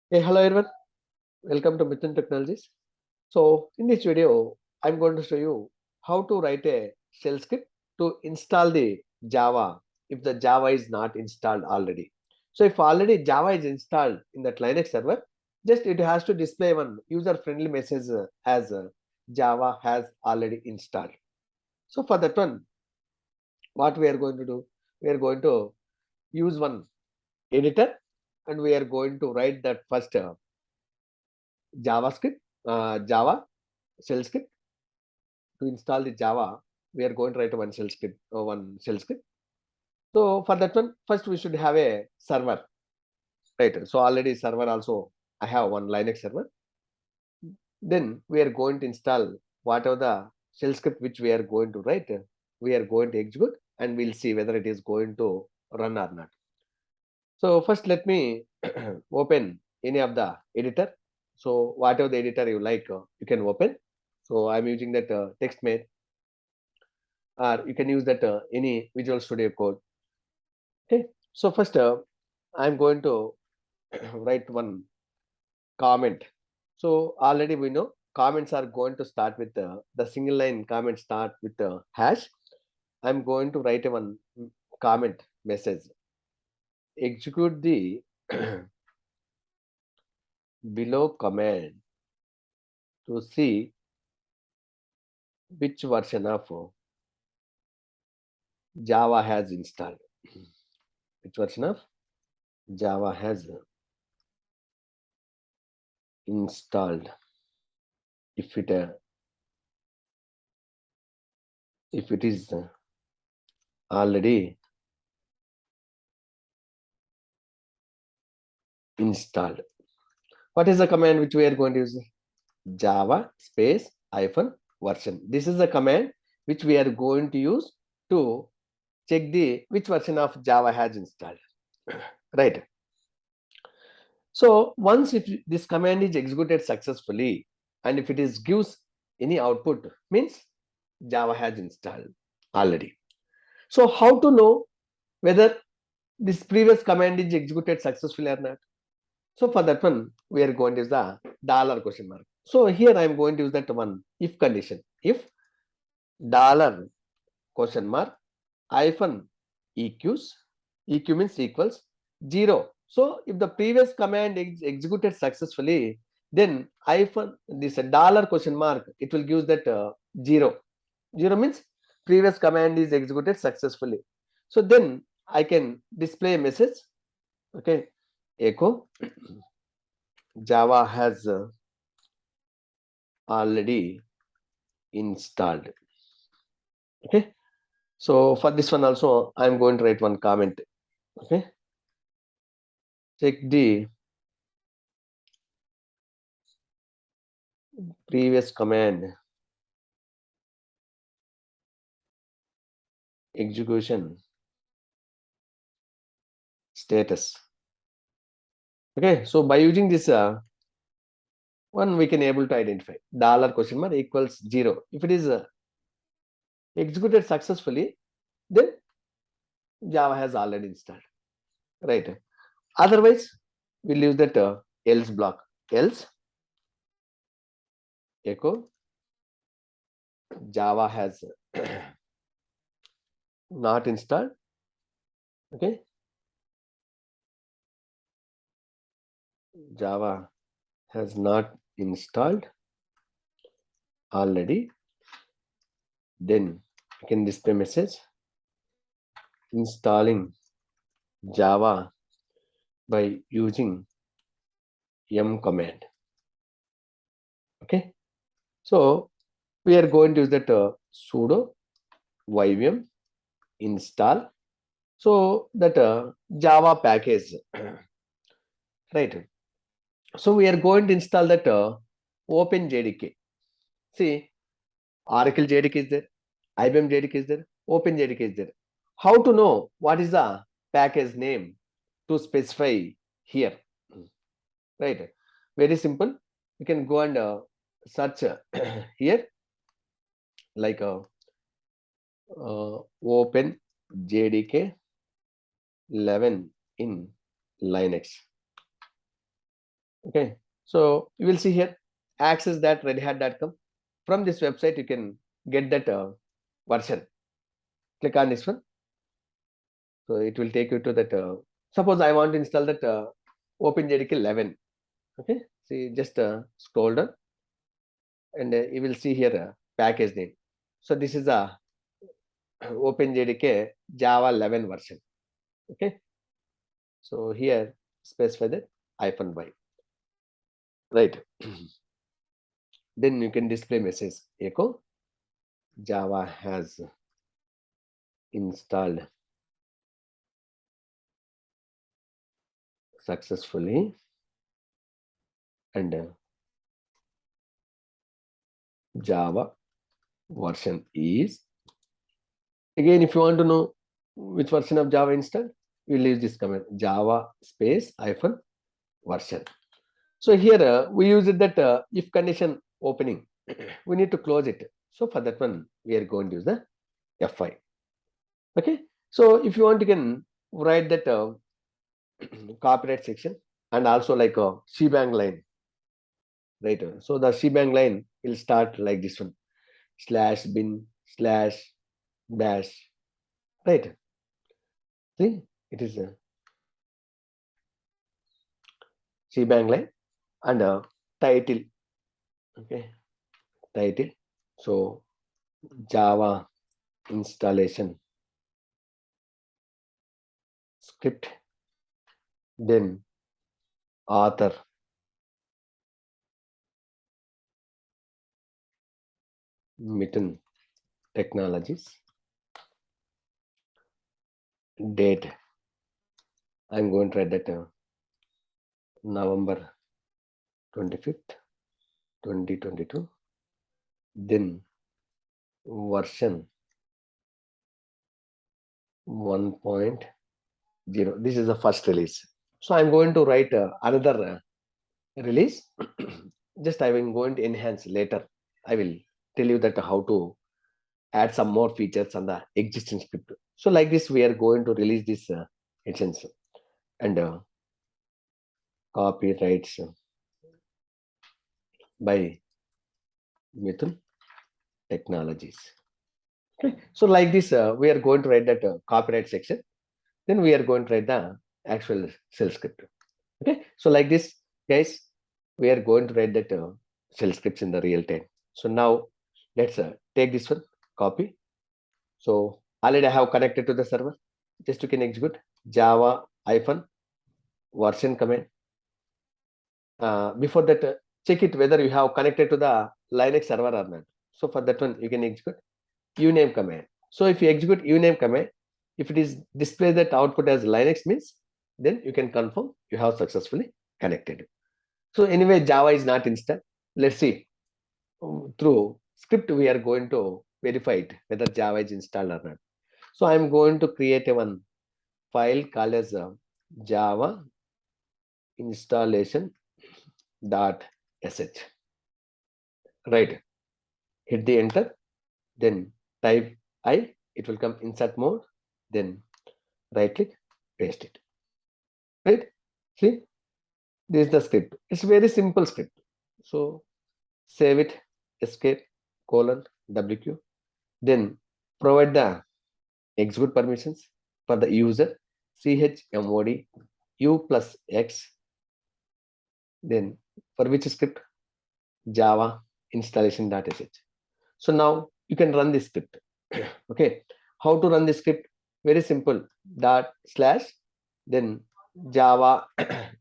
Hey, hello everyone. Welcome to Mithun Technologies. So in this video, I'm going to show you how to write a shell script to install the Java if the Java is not installed already. So if already Java is installed in that Linux server, just it has to display one user-friendly message as Java has already installed. So for that one, what we are going to do? We are going to use one editor and we are going to write that first JavaScript, Java shell script. To install the Java, we are going to write one shell script. One shell script. So for that one, first we should have a server, right? So already server also I have one Linux server. Then we are going to install whatever the shell script which we are going to write. We are going to execute and we'll see whether it is going to run or not. So first let me open any of the editor. So whatever the editor you like, you can open. So I'm using that TextMate, or you can use that any Visual Studio Code. Okay. So first, I'm going to write one comment. So already we know comments are going to start with the single line comment start with the hash. I'm going to write one comment message. Execute the below command to see which version of Java has installed. Which version of Java has installed. If it is already installed. What is the command which we are going to use? Java space hyphen version. This is the command which we are going to use to check the which version of Java has installed. Right. So once if this command is executed successfully and if it is gives any output, means Java has installed already. So how to know whether this previous command is executed successfully or not? So for that one, we are going to use the dollar question mark. So here I am going to use that one if condition. If dollar question mark hyphen eqs, eq means equals 0. So if the previous command is executed successfully, then hyphen this dollar question mark, it will give that 0. 0 means previous command is executed successfully. So then I can display a message. Okay, echo Java has already installed. Okay, so for this one also I'm going to write one comment. Okay, check the previous command execution status. Okay, so by using this one, we can able to identify dollar question mark equals 0. If it is executed successfully, then Java has already installed. Right. Otherwise, we'll use that else block. Else echo Java has not installed. Okay, Java has not installed already. Then you can display message installing Java by using yum command. Okay, so we are going to use that sudo yum install. So that Java package, right? So we are going to install that Open JDK. See, Oracle JDK is there, IBM JDK is there, Open JDK is there. How to know what is the package name to specify here? Right? Very simple. You can go and search here like Open JDK 11 in Linux. Okay, so you will see here access that redhat.com. From this website you can get that version. Click on this one, so it will take you to that. Suppose I want to install that Open JDK 11. Okay, see, just scroll down and you will see here package name. So this is a Open JDK Java 11 version. Okay, so here specify that -y, right? Then you can display message echo Java has installed successfully and Java version is. Again, if you want to know which version of Java installed, we'll use this command Java space -version. So here we use it that if condition opening, we need to close it. So for that one, we are going to use the F5. Okay. So if you want, you can write that copyright section and also like a shebang line. Right. So the shebang line will start like this one: /bin/dash. Right. See, it is a shebang line and a title. Okay, title. So Java installation script, then author, Mithun Technologies, date. I'm going to write that November 25th, 2022. Then version 1.0. This is the first release. So I'm going to write another release. Just I will going to enhance later. I will tell you that how to add some more features on the existing script. So like this, we are going to release this instance and copyrights by Mithun Technologies. Okay. So like this, we are going to write that copyright section. Then we are going to write the actual shell script. Okay. So like this, guys, we are going to write that shell scripts in the real time. So now let's take this one, copy. So already I have connected to the server. Just you can execute Java -version command. Before that, check it whether you have connected to the Linux server or not. So for that one, you can execute uname command. So if you execute uname command, if it is display that output as Linux means, then you can confirm you have successfully connected. So anyway, Java is not installed. Let's see. Through script, we are going to verify it whether Java is installed or not. So I'm going to create one file called as Java installation.sh. Right. Hit the enter. Then type I. It will come insert mode. Then right click, paste it. Right. See, this is the script. It's very simple script. So save it, escape, :WQ. Then provide the execute permissions for the user chmod u+x. Then for which script? Java installation.sh. So now you can run this script. Okay, how to run this script? Very simple. / then Java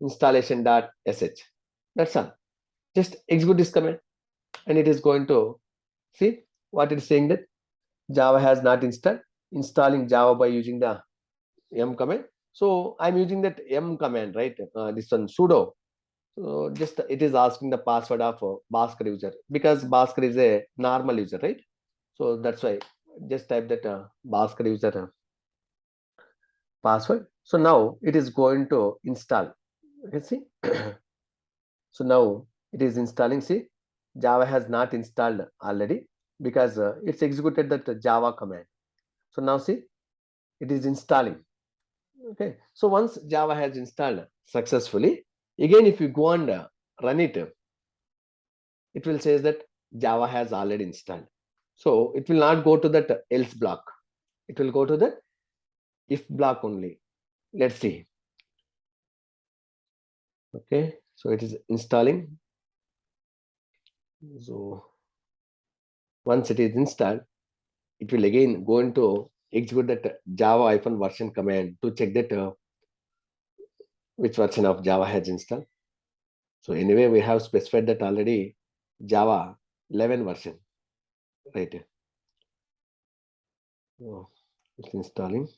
installation.sh. That's all. Just execute this command and it is going to see what it is saying, that Java has not installed. Installing Java by using the m command. So I'm using that m command, right? This one sudo. So just it is asking the password of Bhaskar user, because Bhaskar is a normal user, right? So that's why just type that Bhaskar user password. So now it is going to install. You can see. So now it is installing. See, Java has not installed already because it's executed that Java command. So now see, it is installing. Okay. So once Java has installed successfully, again if you go on run it, it will say that Java has already installed. So it will not go to that else block. It will go to the if block only. Let's see. Okay, so it is installing. So once it is installed, it will again go into execute that java-version command to check that which version of Java has installed. So anyway, we have specified that already Java 11 version, right? So it's installing.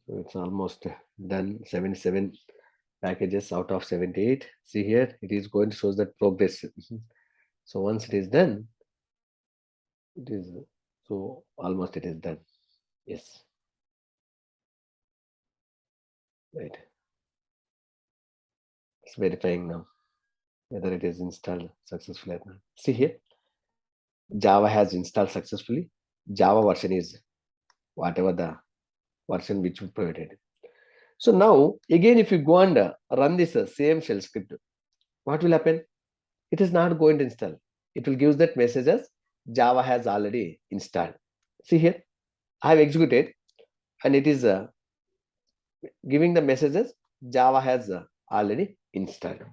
So it's almost done. 77 packages out of 78. See here, it is going to show that progress. So once it is done, it is so almost it is done. Yes, right. It's verifying now whether it is installed successfully or not. See here, Java has installed successfully. Java version is whatever the version which we provided. So now again, if you go and run this same shell script, what will happen? It is not going to install. It will give that message as Java has already installed. See here, I have executed and it is giving the messages Java has already installed.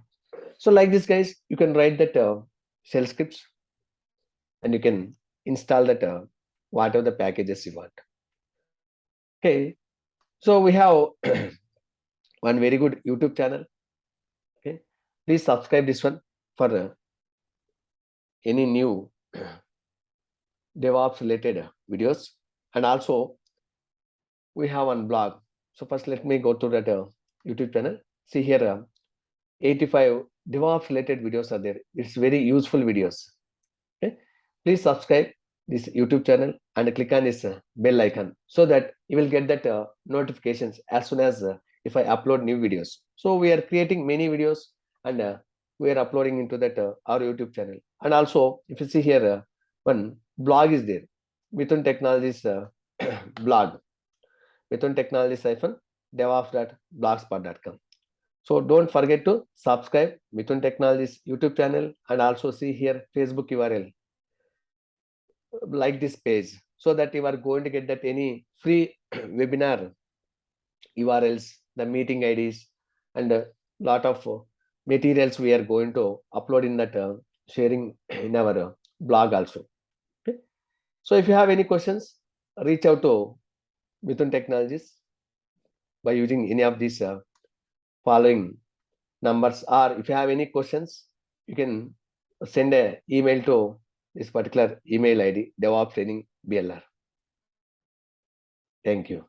So like this, guys, you can write that shell scripts and you can install that whatever the packages you want. Okay, so we have one very good YouTube channel. Okay, please subscribe this one for any new DevOps related videos. And also we have one blog. So first let me go to that YouTube channel. See here, 85 DevOps related videos are there. It's very useful videos. Okay, please subscribe this YouTube channel and click on this bell icon so that you will get that notifications as soon as if I upload new videos. So we are creating many videos and we are uploading into that our YouTube channel. And also if you see here, one blog is there, Mithun Technologies blog, Mithun Technologies-devops.blogspot.com. So don't forget to subscribe Mithun Technologies YouTube channel and also see here Facebook URL. Like this page so that you are going to get that any free webinar URLs, the meeting IDs, and a lot of materials we are going to upload in that sharing in our blog also. Okay. So if you have any questions, reach out to Mithun Technologies by using any of these following numbers, or if you have any questions, you can send an email to this particular email ID, DevOps Training BLR. Thank you.